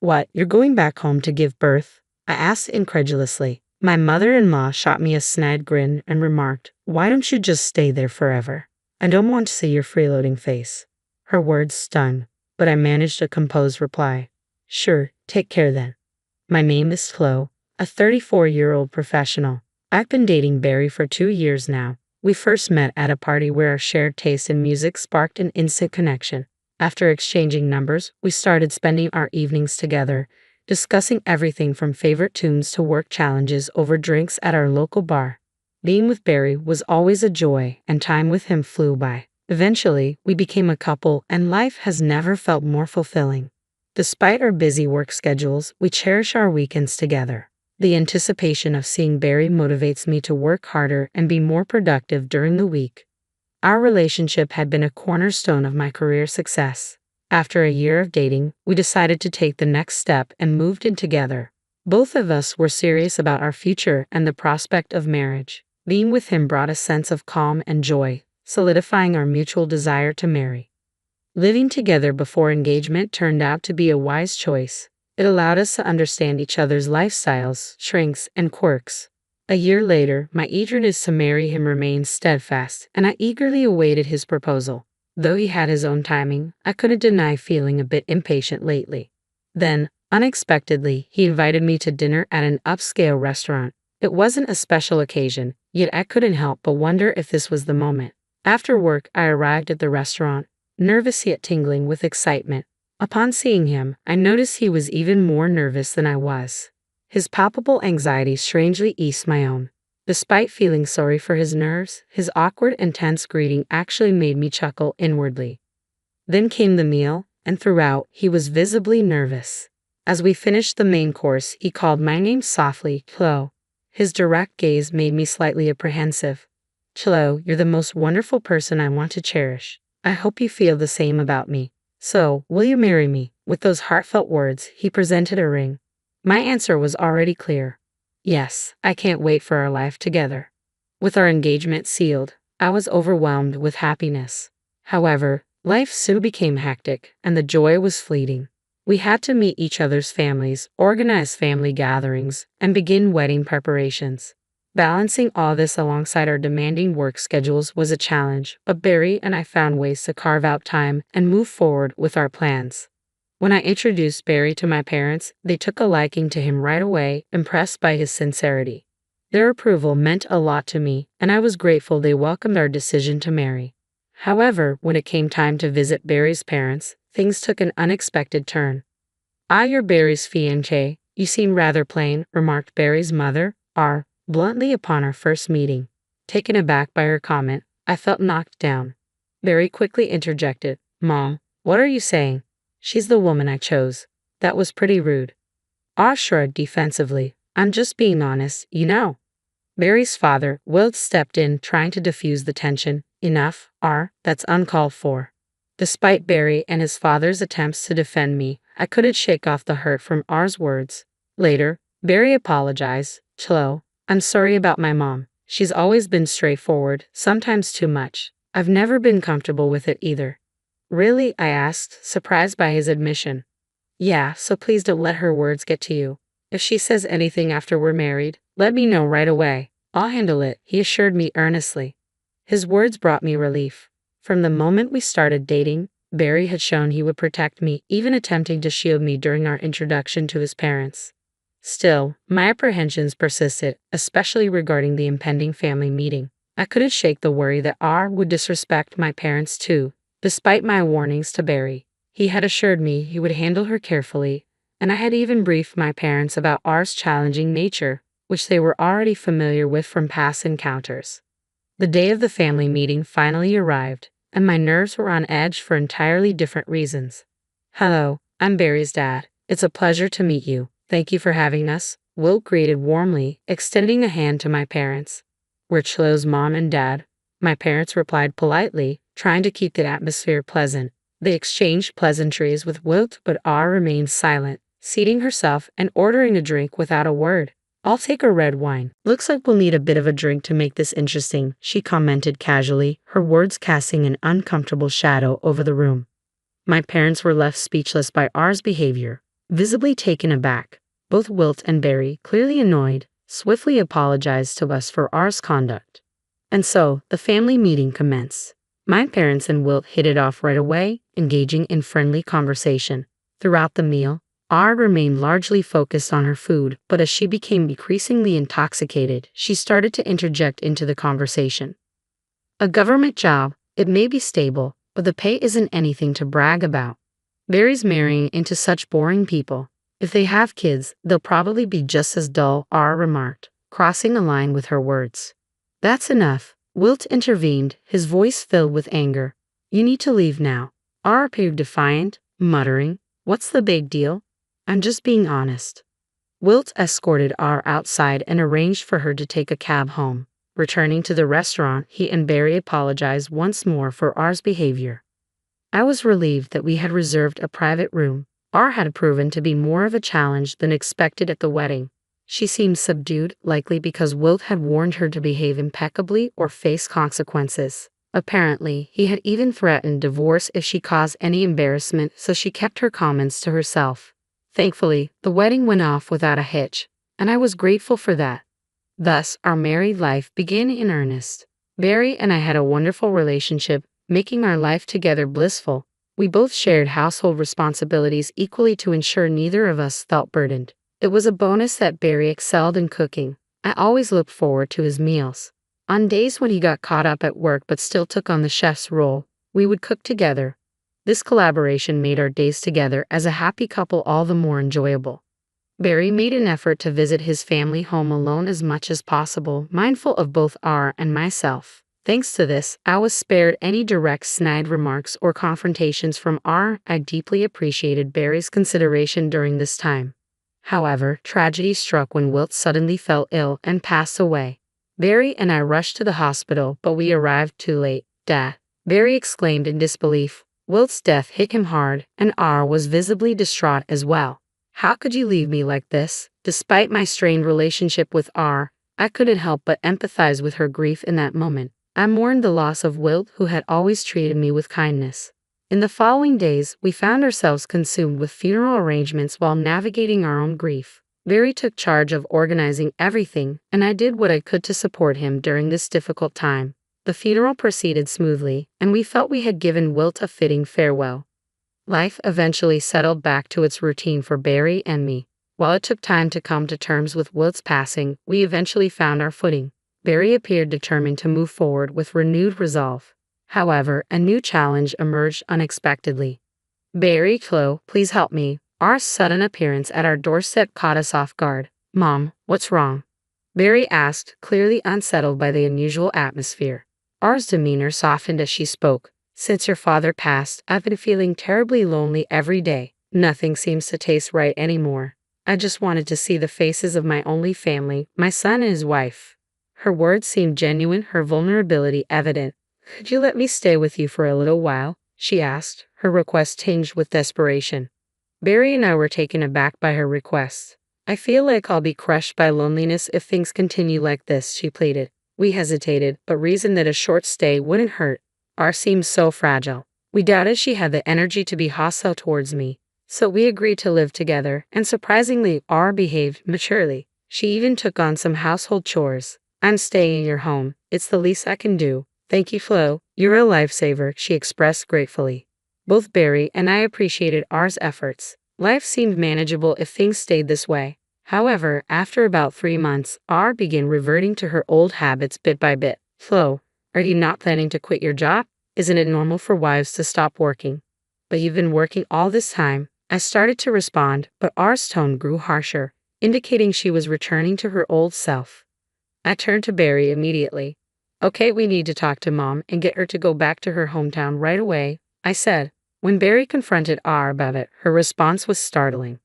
What, you're going back home to give birth? I asked incredulously. My mother-in-law shot me a snide grin and remarked, "Why don't you just stay there forever? I don't want to see your freeloading face." Her words stung, but I managed a composed reply. "Sure, take care then." My name is Flo, a 34-year-old professional. I've been dating Barry for 2 years now. We first met at a party where our shared taste in music sparked an instant connection. After exchanging numbers, we started spending our evenings together, discussing everything from favorite tunes to work challenges over drinks at our local bar. Being with Barry was always a joy, and time with him flew by. Eventually, we became a couple, and life has never felt more fulfilling. Despite our busy work schedules, we cherish our weekends together. The anticipation of seeing Barry motivates me to work harder and be more productive during the week. Our relationship had been a cornerstone of my career success. After a year of dating, we decided to take the next step and moved in together. Both of us were serious about our future and the prospect of marriage. Being with him brought a sense of calm and joy, solidifying our mutual desire to marry. Living together before engagement turned out to be a wise choice. It allowed us to understand each other's lifestyles, strengths, and quirks. A year later, my eagerness to marry him remained steadfast, and I eagerly awaited his proposal. Though he had his own timing, I couldn't deny feeling a bit impatient lately. Then, unexpectedly, he invited me to dinner at an upscale restaurant. It wasn't a special occasion, yet I couldn't help but wonder if this was the moment. After work, I arrived at the restaurant, nervous yet tingling with excitement. Upon seeing him, I noticed he was even more nervous than I was. His palpable anxiety strangely eased my own. Despite feeling sorry for his nerves, his awkward and tense greeting actually made me chuckle inwardly. Then came the meal, and throughout, he was visibly nervous. As we finished the main course, he called my name softly, "Chloe." His direct gaze made me slightly apprehensive. "Chloe, you're the most wonderful person I want to cherish. I hope you feel the same about me. So, will you marry me?" With those heartfelt words, he presented a ring. My answer was already clear. Yes, I can't wait for our life together. With our engagement sealed, I was overwhelmed with happiness. However, life soon became hectic, and the joy was fleeting. We had to meet each other's families, organize family gatherings, and begin wedding preparations. Balancing all this alongside our demanding work schedules was a challenge, but Barry and I found ways to carve out time and move forward with our plans. When I introduced Barry to my parents, they took a liking to him right away, impressed by his sincerity. Their approval meant a lot to me, and I was grateful they welcomed our decision to marry. However, when it came time to visit Barry's parents, things took an unexpected turn. "Ah, you're Barry's fiancé. You seem rather plain," remarked Barry's mother, bluntly upon our first meeting. Taken aback by her comment, I felt knocked down. Barry quickly interjected, "Mom, what are you saying? She's the woman I chose." That was pretty rude. Ah shrugged defensively. "I'm just being honest, you know." Barry's father, Will, stepped in, trying to diffuse the tension. "Enough, that's uncalled for." Despite Barry and his father's attempts to defend me, I couldn't shake off the hurt from R's words. Later, Barry apologized. "Chloe, I'm sorry about my mom. She's always been straightforward, sometimes too much. I've never been comfortable with it either." "Really?" I asked, surprised by his admission. "Yeah, so please don't let her words get to you. If she says anything after we're married, let me know right away. I'll handle it," he assured me earnestly. His words brought me relief. From the moment we started dating, Barry had shown he would protect me, even attempting to shield me during our introduction to his parents. Still, my apprehensions persisted, especially regarding the impending family meeting. I couldn't shake the worry that R would disrespect my parents too. Despite my warnings to Barry, he had assured me he would handle her carefully, and I had even briefed my parents about R's challenging nature, which they were already familiar with from past encounters. The day of the family meeting finally arrived, and my nerves were on edge for entirely different reasons. "Hello, I'm Barry's dad. It's a pleasure to meet you. Thank you for having us," Will greeted warmly, extending a hand to my parents. "We're Chloe's mom and dad," my parents replied politely, trying to keep the atmosphere pleasant. They exchanged pleasantries with Wilt, but R remained silent, seating herself and ordering a drink without a word. "I'll take a red wine. Looks like we'll need a bit of a drink to make this interesting," she commented casually, her words casting an uncomfortable shadow over the room. My parents were left speechless by R's behavior. Visibly taken aback, both Wilt and Barry, clearly annoyed, swiftly apologized to us for ours conduct. And so, the family meeting commenced. My parents and Wilt hit it off right away, engaging in friendly conversation. Throughout the meal, R remained largely focused on her food, but as she became increasingly intoxicated, she started to interject into the conversation. A government job, it may be stable, but the pay isn't anything to brag about. Barry's marrying into such boring people. If they have kids, they'll probably be just as dull, R remarked, crossing a line with her words. That's enough, Wilt intervened, his voice filled with anger. You need to leave now. R appeared defiant, muttering, What's the big deal? I'm just being honest. Wilt escorted R outside and arranged for her to take a cab home. Returning to the restaurant, he and Barry apologized once more for R's behavior. I was relieved that we had reserved a private room. R had proven to be more of a challenge than expected at the wedding. She seemed subdued, likely because Wilt had warned her to behave impeccably or face consequences. Apparently, he had even threatened divorce if she caused any embarrassment, so she kept her comments to herself. Thankfully, the wedding went off without a hitch, and I was grateful for that. Thus, our married life began in earnest. Barry and I had a wonderful relationship, making our life together blissful. We both shared household responsibilities equally to ensure neither of us felt burdened. It was a bonus that Barry excelled in cooking. I always looked forward to his meals. On days when he got caught up at work but still took on the chef's role, we would cook together. This collaboration made our days together as a happy couple all the more enjoyable. Barry made an effort to visit his family home alone as much as possible, mindful of both R and myself. Thanks to this, I was spared any direct snide remarks or confrontations from R. I deeply appreciated Barry's consideration during this time. However, tragedy struck when Wilt suddenly fell ill and passed away. Barry and I rushed to the hospital, but we arrived too late. Dad, Barry exclaimed in disbelief. Wilt's death hit him hard, and R was visibly distraught as well. How could you leave me like this? Despite my strained relationship with R, I couldn't help but empathize with her grief in that moment. I mourned the loss of Wilt, who had always treated me with kindness. In the following days, we found ourselves consumed with funeral arrangements while navigating our own grief. Barry took charge of organizing everything, and I did what I could to support him during this difficult time. The funeral proceeded smoothly, and we felt we had given Wilt a fitting farewell. Life eventually settled back to its routine for Barry and me. While it took time to come to terms with Wilt's passing, we eventually found our footing. Barry appeared determined to move forward with renewed resolve. However, a new challenge emerged unexpectedly. Barry, Chloe, please help me. Our sudden appearance at our doorstep caught us off guard. Mom, what's wrong? Barry asked, clearly unsettled by the unusual atmosphere. R's demeanor softened as she spoke. Since your father passed, I've been feeling terribly lonely every day. Nothing seems to taste right anymore. I just wanted to see the faces of my only family, my son and his wife. Her words seemed genuine, her vulnerability evident. Could you let me stay with you for a little while? She asked, her request tinged with desperation. Barry and I were taken aback by her request. I feel like I'll be crushed by loneliness if things continue like this, she pleaded. We hesitated, but reasoned that a short stay wouldn't hurt. R seemed so fragile. We doubted she had the energy to be hostile towards me. So we agreed to live together, and surprisingly, R behaved maturely. She even took on some household chores. I'm staying in your home. It's the least I can do. Thank you, Flo. You're a lifesaver, she expressed gratefully. Both Barry and I appreciated R's efforts. Life seemed manageable if things stayed this way. However, after about 3 months, R began reverting to her old habits bit by bit. Flo, are you not planning to quit your job? Isn't it normal for wives to stop working? But you've been working all this time. I started to respond, but R's tone grew harsher, indicating she was returning to her old self. I turned to Barry immediately. Okay, we need to talk to Mom and get her to go back to her hometown right away, I said. When Barry confronted R about it, her response was startling.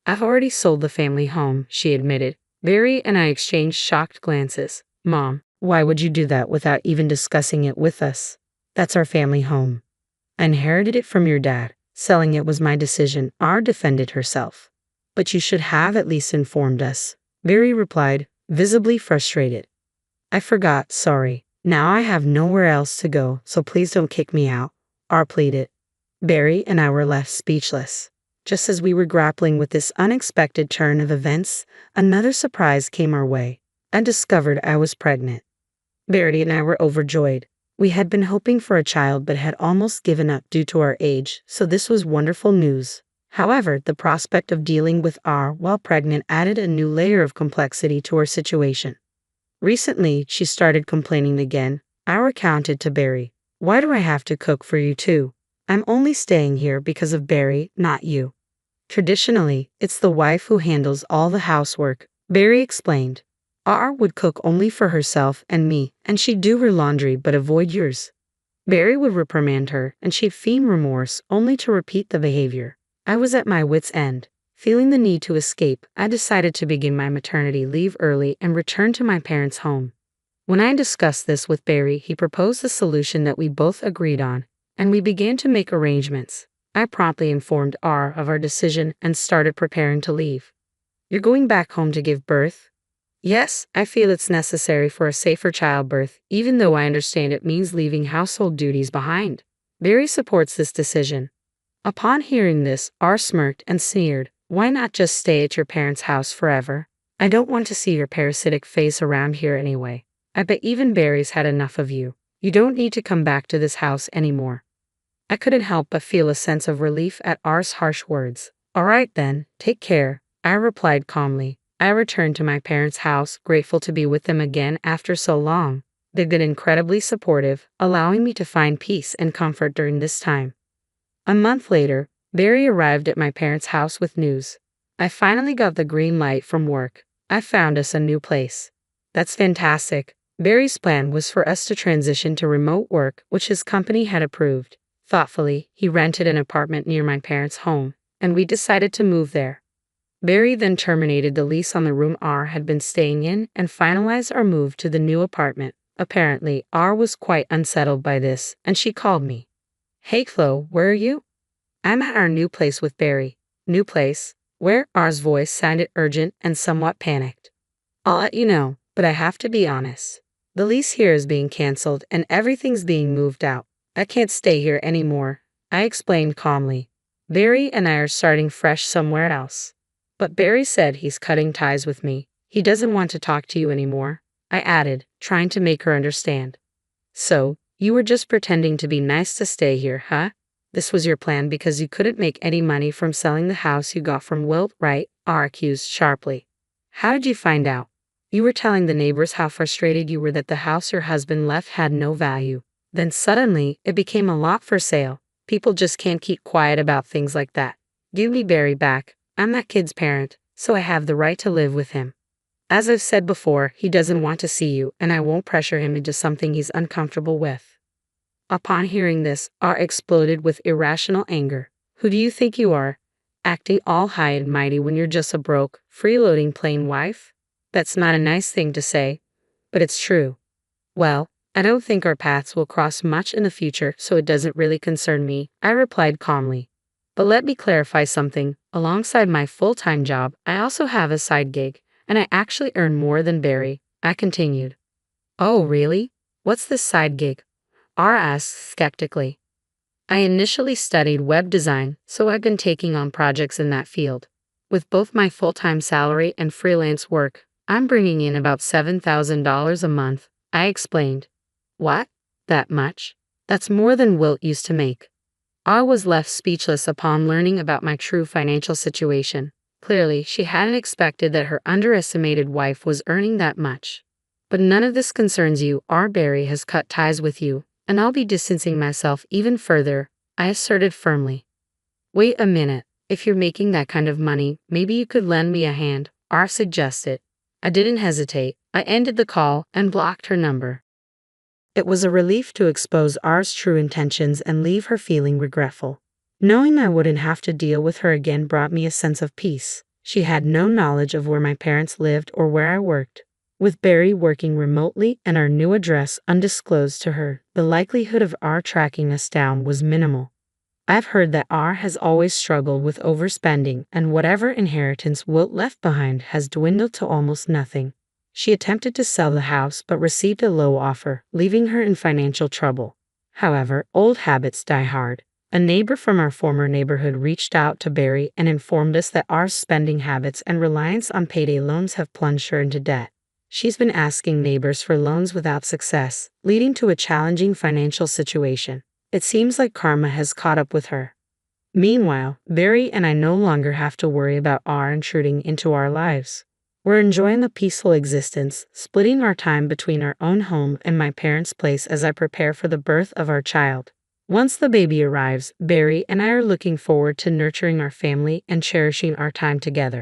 I've already sold the family home, she admitted. Barry and I exchanged shocked glances. Mom, why would you do that without even discussing it with us? That's our family home. I inherited it from your dad. Selling it was my decision, R defended herself. But you should have at least informed us, Barry replied, visibly frustrated. I forgot, sorry. Now I have nowhere else to go, so please don't kick me out, R pleaded. Barry and I were left speechless. Just as we were grappling with this unexpected turn of events, another surprise came our way. I discovered I was pregnant. Verity and I were overjoyed. We had been hoping for a child but had almost given up due to our age, so this was wonderful news. However, the prospect of dealing with R while pregnant added a new layer of complexity to our situation. Recently, she started complaining again. I recounted to Barry. Why do I have to cook for you too? I'm only staying here because of Barry, not you. Traditionally, it's the wife who handles all the housework, Barry explained. R would cook only for herself and me, and she'd do her laundry but avoid yours. Barry would reprimand her, and she'd feign remorse only to repeat the behavior. I was at my wit's end. Feeling the need to escape, I decided to begin my maternity leave early and return to my parents' home. When I discussed this with Barry, he proposed a solution that we both agreed on, and we began to make arrangements. I promptly informed R of our decision and started preparing to leave. You're going back home to give birth? Yes, I feel it's necessary for a safer childbirth, even though I understand it means leaving household duties behind. Barry supports this decision. Upon hearing this, R smirked and sneered. Why not just stay at your parents' house forever? I don't want to see your parasitic face around here anyway. I bet even Barry's had enough of you. You don't need to come back to this house anymore. I couldn't help but feel a sense of relief at R's harsh words. All right then, take care, I replied calmly. I returned to my parents' house, grateful to be with them again after so long. They've been incredibly supportive, allowing me to find peace and comfort during this time. A month later, Barry arrived at my parents' house with news. I finally got the green light from work. I found us a new place. That's fantastic. Barry's plan was for us to transition to remote work, which his company had approved. Thoughtfully, he rented an apartment near my parents' home, and we decided to move there. Barry then terminated the lease on the room R had been staying in and finalized our move to the new apartment. Apparently, R was quite unsettled by this, and she called me. Hey Chloe, where are you? I'm at our new place with Barry. New place? Where? R's voice sounded urgent and somewhat panicked. I'll let you know, but I have to be honest. The lease here is being canceled and everything's being moved out. I can't stay here anymore, I explained calmly. Barry and I are starting fresh somewhere else. But Barry said he's cutting ties with me. He doesn't want to talk to you anymore, I added, trying to make her understand. So, you were just pretending to be nice to stay here, huh? This was your plan because you couldn't make any money from selling the house you got from Wilt, right? R accused sharply. How did you find out? You were telling the neighbors how frustrated you were that the house your husband left had no value. Then suddenly, it became a lot for sale. People just can't keep quiet about things like that. Give me Barry back. I'm that kid's parent, so I have the right to live with him. As I've said before, he doesn't want to see you, and I won't pressure him into something he's uncomfortable with. Upon hearing this, R exploded with irrational anger. Who do you think you are? Acting all high and mighty when you're just a broke, freeloading plain wife? That's not a nice thing to say, but it's true. Well, I don't think our paths will cross much in the future, so it doesn't really concern me, I replied calmly. But let me clarify something. Alongside my full-time job, I also have a side gig, and I actually earn more than Barry, I continued. Oh, really? What's this side gig? R asked skeptically. I initially studied web design, so I've been taking on projects in that field. With both my full-time salary and freelance work, I'm bringing in about $7,000 a month, I explained. What? That much? That's more than Wilt used to make. I was left speechless upon learning about my true financial situation. Clearly, she hadn't expected that her underestimated wife was earning that much. But none of this concerns you. R. Barry has cut ties with you, and I'll be distancing myself even further, I asserted firmly. Wait a minute, if you're making that kind of money, maybe you could lend me a hand, R suggested. I didn't hesitate. I ended the call and blocked her number. It was a relief to expose R's true intentions and leave her feeling regretful. Knowing I wouldn't have to deal with her again brought me a sense of peace. She had no knowledge of where my parents lived or where I worked. With Barry working remotely and our new address undisclosed to her, the likelihood of R tracking us down was minimal. I've heard that R has always struggled with overspending, and whatever inheritance Wilt left behind has dwindled to almost nothing. She attempted to sell the house but received a low offer, leaving her in financial trouble. However, old habits die hard. A neighbor from our former neighborhood reached out to Barry and informed us that our spending habits and reliance on payday loans have plunged her into debt. She's been asking neighbors for loans without success, leading to a challenging financial situation. It seems like karma has caught up with her. Meanwhile, Barry and I no longer have to worry about R intruding into our lives. We're enjoying a peaceful existence, splitting our time between our own home and my parents' place as I prepare for the birth of our child. Once the baby arrives, Barry and I are looking forward to nurturing our family and cherishing our time together.